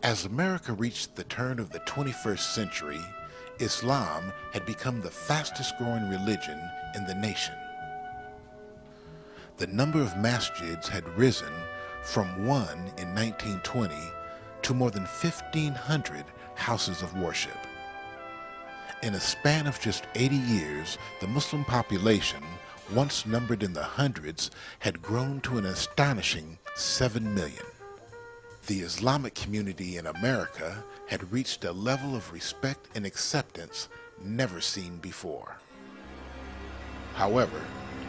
As America reached the turn of the 21st century, Islam had become the fastest growing religion in the nation. The number of masjids had risen from one in 1920 to more than 1,500 houses of worship. In a span of just 80 years, the Muslim population, once numbered in the hundreds, had grown to an astonishing 7 million. The Islamic community in America had reached a level of respect and acceptance never seen before. However,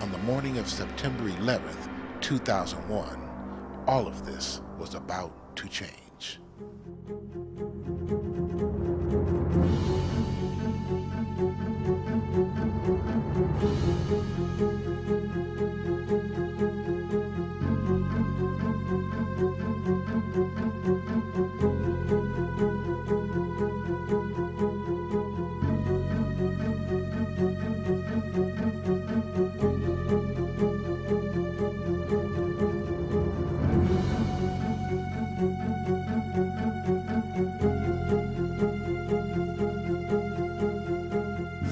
on the morning of September 11th, 2001, all of this was about to change.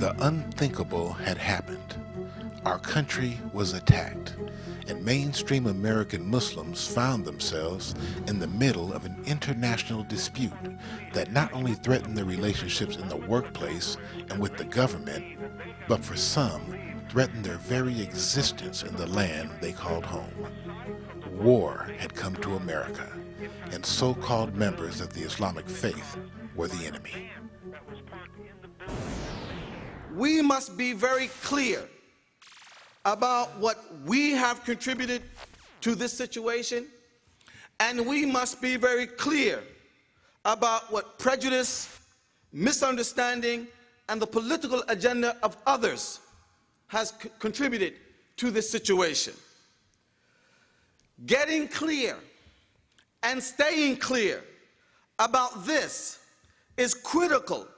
The unthinkable had happened. Our country was attacked, and mainstream American Muslims found themselves in the middle of an international dispute that not only threatened their relationships in the workplace and with the government, but for some, threatened their very existence in the land they called home. War had come to America, and so-called members of the Islamic faith were the enemy. We must be very clear about what we have contributed to this situation, and we must be very clear about what prejudice, misunderstanding, and the political agenda of others has contributed to this situation. Getting clear and staying clear about this is critical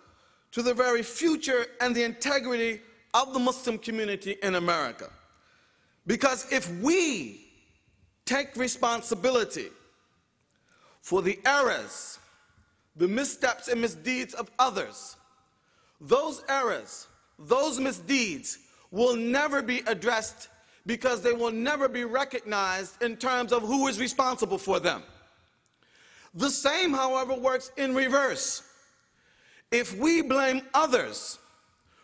to the very future and the integrity of the Muslim community in America. Because if we take responsibility for the errors, the missteps and misdeeds of others, those errors, those misdeeds will never be addressed because they will never be recognized in terms of who is responsible for them. The same, however, works in reverse. If we blame others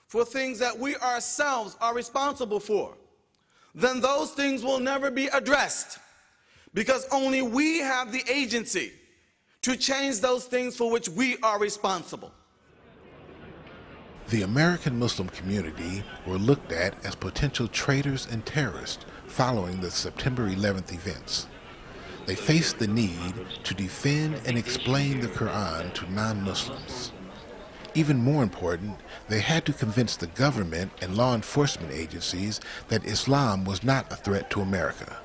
for things that we ourselves are responsible for, then those things will never be addressed because only we have the agency to change those things for which we are responsible. The American Muslim community were looked at as potential traitors and terrorists following the September 11th events. They faced the need to defend and explain the Quran to non-Muslims. Even more important, they had to convince the government and law enforcement agencies that Islam was not a threat to America.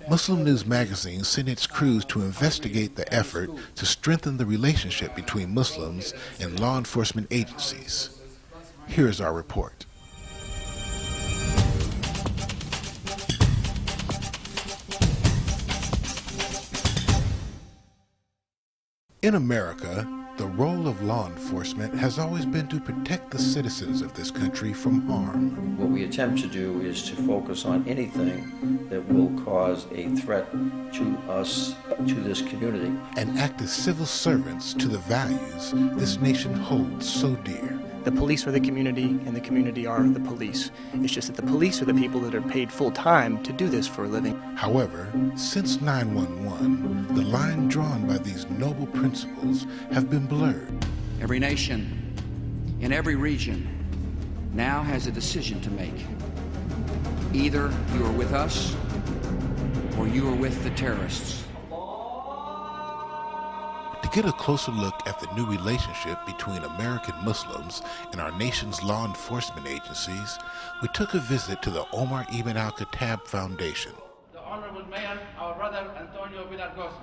Muslim News Magazine sent its crews to investigate the effort to strengthen the relationship between Muslims and law enforcement agencies. Here is our report. In America, the role of law enforcement has always been to protect the citizens of this country from harm. What we attempt to do is to focus on anything that will cause a threat to us, to this community. And act as civil servants to the values this nation holds so dear. The police are the community, and the community are the police. It's just that the police are the people that are paid full-time to do this for a living. However, since 9/11, the line drawn by these noble principles have been blurred. Every nation, in every region, now has a decision to make. Either you are with us, or you are with the terrorists. To get a closer look at the new relationship between American Muslims and our nation's law enforcement agencies, we took a visit to the Omar Ibn al-Khattab Foundation. The Honorable Mayor, our brother Antonio Villargosa.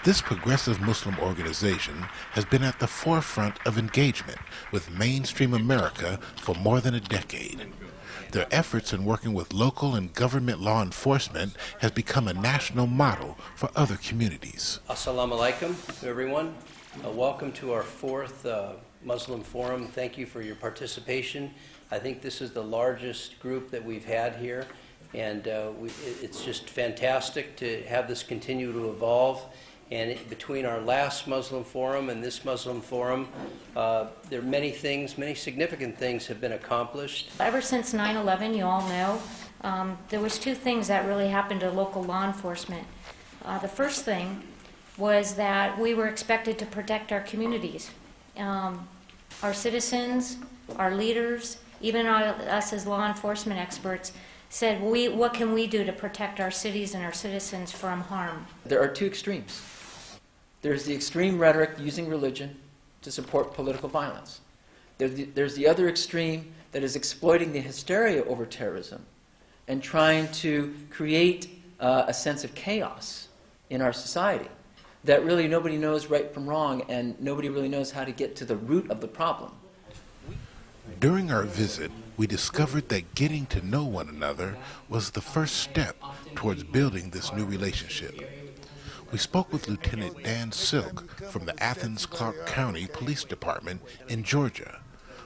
This progressive Muslim organization has been at the forefront of engagement with mainstream America for more than a decade. Their efforts in working with local and government law enforcement has become a national model for other communities. Assalamu alaikum, everyone. Welcome to our fourth Muslim Forum. Thank you for your participation. I think this is the largest group that we've had here, and it's just fantastic to have this continue to evolve. And between our last Muslim Forum and this Muslim Forum, there are many things, many significant things have been accomplished. Ever since 9/11, you all know, there was two things that really happened to local law enforcement. The first thing was that we were expected to protect our communities. Our citizens, our leaders, even us as law enforcement experts said, what can we do to protect our cities and our citizens from harm? There are two extremes. There's the extreme rhetoric using religion to support political violence. There's the other extreme that is exploiting the hysteria over terrorism and trying to create a sense of chaos in our society that really nobody knows right from wrong, and nobody really knows how to get to the root of the problem. During our visit, we discovered that getting to know one another was the first step towards building this new relationship. We spoke with Lieutenant Dan Silk from the Athens-Clarke County Police Department in Georgia,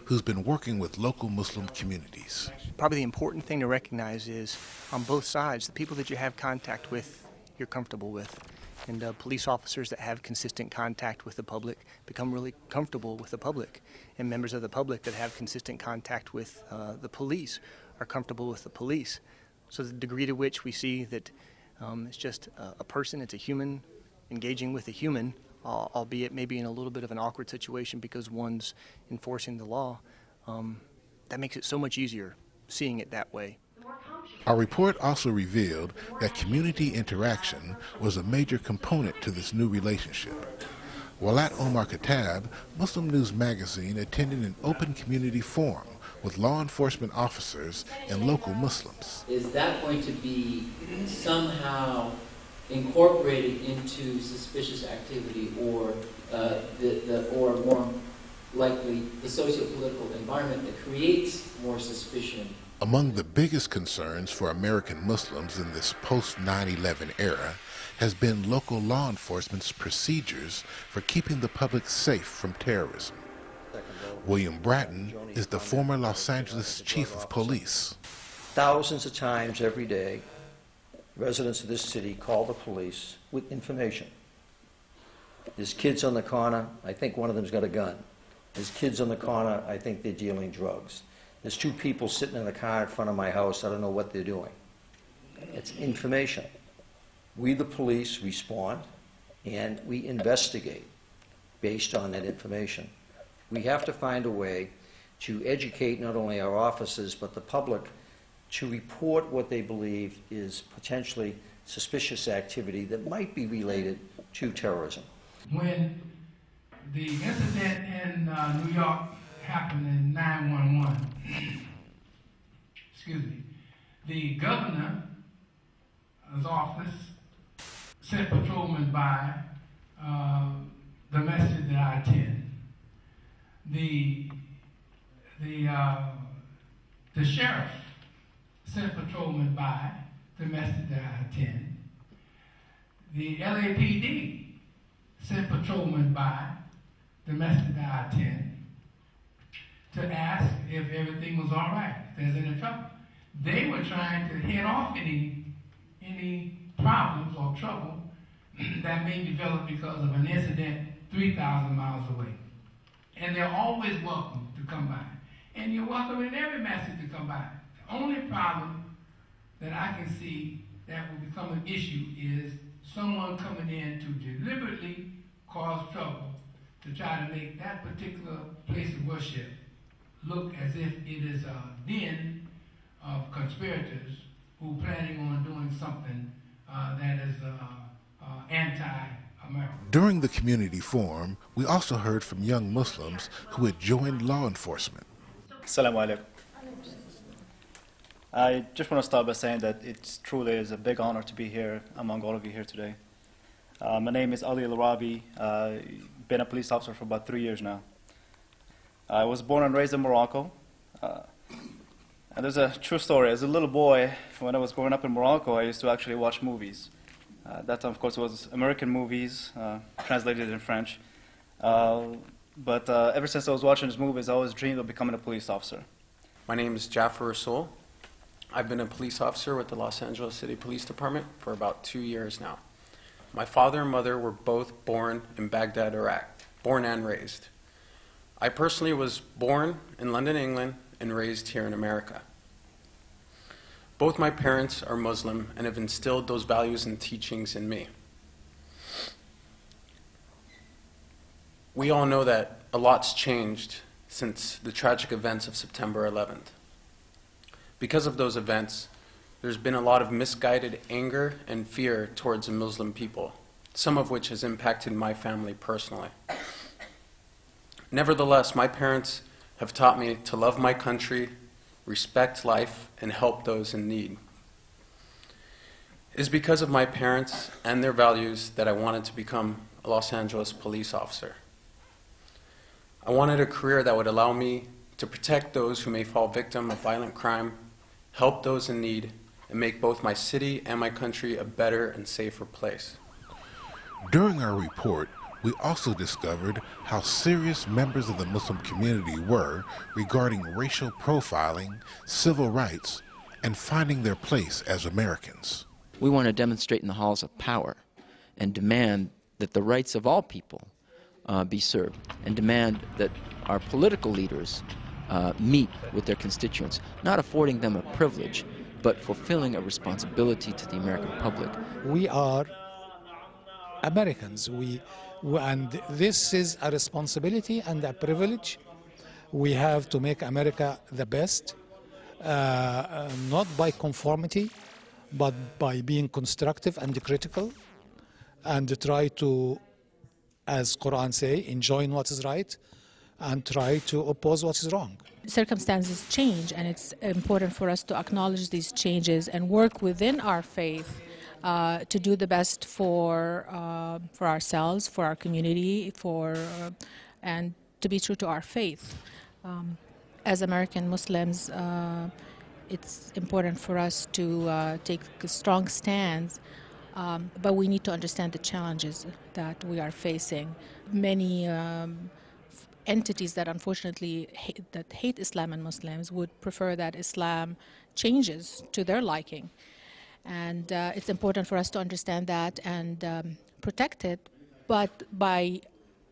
who's been working with local Muslim communities. Probably the important thing to recognize is, on both sides, the people that you have contact with, you're comfortable with. And police officers that have consistent contact with the public become really comfortable with the public. And members of the public that have consistent contact with the police are comfortable with the police. So the degree to which we see that it's just a person, it's a human engaging with a human, albeit maybe in a little bit of an awkward situation because one's enforcing the law, that makes it so much easier seeing it that way. Our report also revealed that community interaction was a major component to this new relationship. Walat Omar Khattab, Muslim News Magazine, attended an open community forum with law enforcement officers and local Muslims. Is that going to be somehow incorporated into suspicious activity, or or more likely the socio-political environment that creates more suspicion? Among the biggest concerns for American Muslims in this post-9/11 era has been local law enforcement's procedures for keeping the public safe from terrorism. William Bratton is the former Los Angeles chief of police. Thousands of times every day, residents of this city call the police with information. There's kids on the corner, I think one of them's got a gun. There's kids on the corner, I think they're dealing drugs. There's two people sitting in the car in front of my house, I don't know what they're doing. It's information. We, the police, respond and we investigate based on that information. We have to find a way to educate not only our officers but the public to report what they believe is potentially suspicious activity that might be related to terrorism. When the incident in New York happened in 9/11, excuse me, the governor's office sent patrolmen by the message that I attend. The sheriff sent patrolmen by the message that I attend. The LAPD sent patrolmen by the message that I attend to ask if everything was all right, if there's any trouble. They were trying to head off any problems or trouble that may develop because of an incident 3,000 miles away. And they're always welcome to come by. And you're welcome in every message to come by. The only problem that I can see that will become an issue is someone coming in to deliberately cause trouble to try to make that particular place of worship look as if it is a den of conspirators who are planning on doing something that is anti-American. During the community forum, we also heard from young Muslims who had joined law enforcement. Assalamu alaikum. I just want to start by saying that it truly is a big honor to be here among all of you here today. My name is Ali El-Arabi. Been a police officer for about 3 years now. I was born and raised in Morocco. And there's a true story. As a little boy, when I was growing up in Morocco, I used to actually watch movies. That time, of course, it was American movies, translated in French. But ever since I was watching these movies, I always dreamed of becoming a police officer. My name is Jafar Rasool. I've been a police officer with the Los Angeles City Police Department for about 2 years now. My father and mother were both born in Baghdad, Iraq, born and raised. I personally was born in London, England, and raised here in America. Both my parents are Muslim and have instilled those values and teachings in me. We all know that a lot's changed since the tragic events of September 11th. Because of those events, there's been a lot of misguided anger and fear towards the Muslim people, some of which has impacted my family personally. Nevertheless, my parents have taught me to love my country, respect life, and help those in need. It is because of my parents and their values that I wanted to become a Los Angeles police officer. I wanted a career that would allow me to protect those who may fall victim of violent crime, help those in need, and make both my city and my country a better and safer place. During our report, we also discovered how serious members of the Muslim community were regarding racial profiling, civil rights, and finding their place as Americans. We want to demonstrate in the halls of power and demand that the rights of all people be served, and demand that our political leaders meet with their constituents, not affording them a privilege, but fulfilling a responsibility to the American public. We are Americans, and this is a responsibility and a privilege. We have to make America the best, not by conformity, but by being constructive and critical, and try to, as Quran say, enjoin what is right and try to oppose what is wrong. Circumstances change, and it's important for us to acknowledge these changes and work within our faith to do the best for ourselves, for our community, and to be true to our faith. As American Muslims, it's important for us to take a strong stance, but we need to understand the challenges that we are facing. Many entities that unfortunately hate Islam and Muslims would prefer that Islam changes to their liking. And it's important for us to understand that and protect it, but by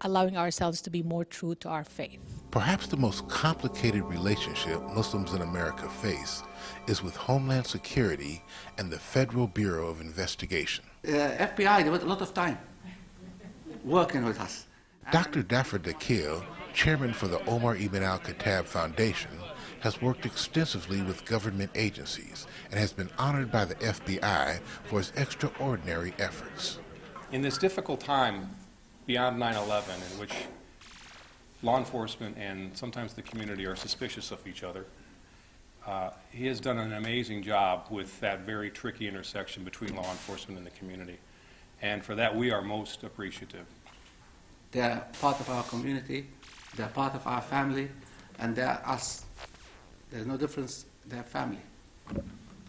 allowing ourselves to be more true to our faith. Perhaps the most complicated relationship Muslims in America face is with Homeland Security and the Federal Bureau of Investigation. FBI, they went a lot of time working with us. Dr. Jafar Dakhil, chairman for the Omar Ibn al-Khattab Foundation, has worked extensively with government agencies and has been honored by the FBI for his extraordinary efforts. In this difficult time beyond 9/11, in which law enforcement and sometimes the community are suspicious of each other, he has done an amazing job with that very tricky intersection between law enforcement and the community. And for that, we are most appreciative. They're part of our community, they're part of our family, and they're us. There's no difference, they're family.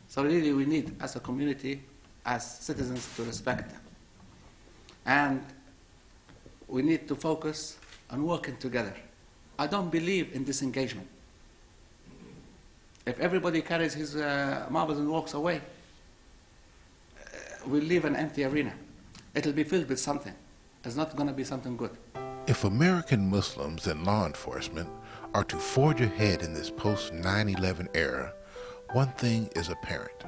So really we need, as a community, as citizens, to respect them. And we need to focus on working together. I don't believe in disengagement. If everybody carries his marbles and walks away, we'll leave an empty arena. It'll be filled with something. It's not going to be something good. If American Muslims and law enforcement are to forge ahead in this post-9/11 era, one thing is apparent.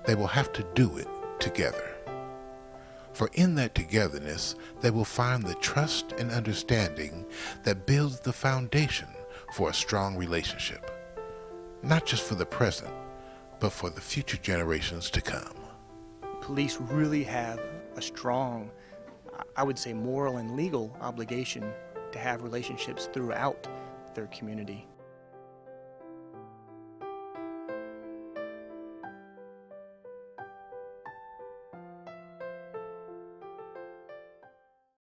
They will have to do it together. For in that togetherness, they will find the trust and understanding that builds the foundation for a strong relationship, not just for the present, but for the future generations to come. Police really have a strong, I would say, moral and legal obligation to have relationships throughout their community.